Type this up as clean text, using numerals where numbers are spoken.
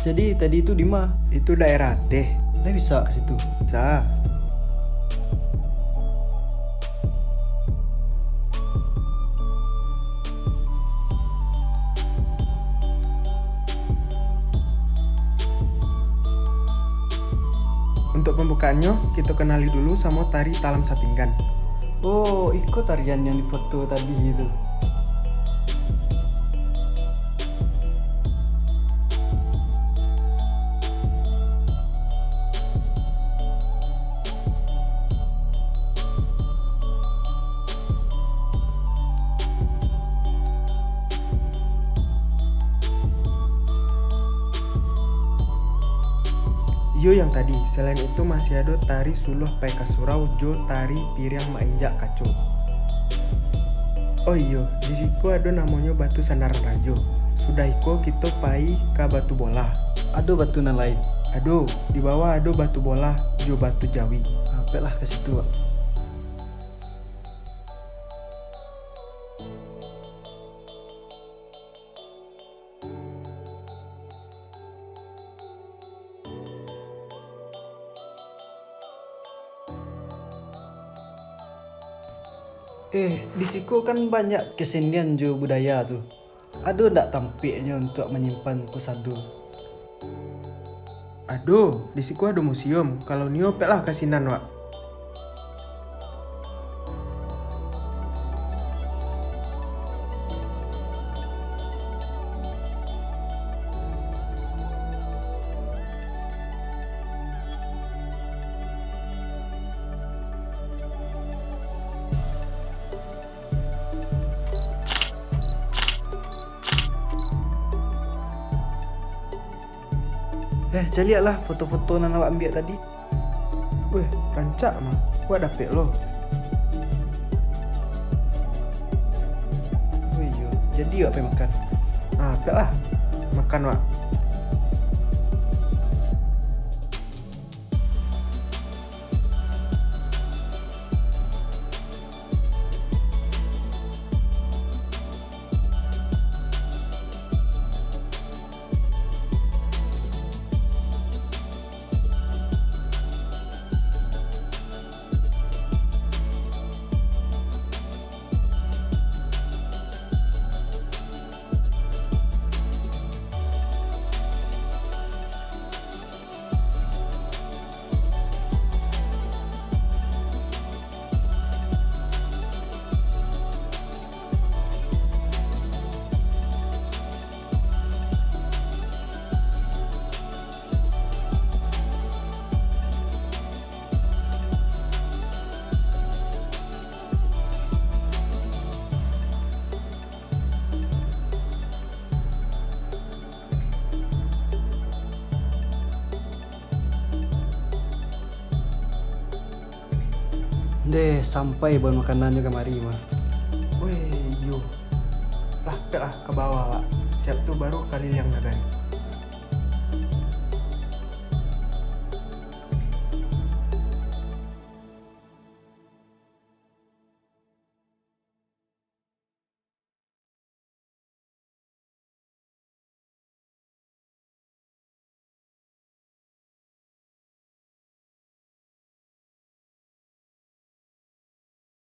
Jadi tadi itu di mana? Itu daerah teh. Saya bisa ke situ. Bisa. Untuk pembukaannya, kita kenali dulu sama tari Talam Sapinggan. Oh, ikut tarian yang di foto tadi itu. Iyo yang tadi, selain itu masih ada tari Suluh Peka Surau jo tari Piriang Mainjak Kaco. Oh iyo, di situ ada namanya Batu Sandaran Rajo. Sudah iko kita pai ke Batu Bola. Ada batu nan lain. Aduh, di bawah ada Batu Bola jo Batu Jawi. Sampai lah ke situ, Pak. Di situ kan banyak kesenian jo budaya tuh. Ada ndak tampiknya untuk menyimpan kusado? Aduh, di situ ada museum. Kalau nio pek lah kasinan wak. Saya lihat lah foto-foto nan awak ambil tadi. Weh, rancak mah. Wak dapet lo. Oh iya, jadi apa makan? Ah, pek lah. Makan wak. Sampai bawa makanan juga mari mah. Weh, yo. Lah, pek lah ke bawah wak. Siap tuh baru kali yang nagai.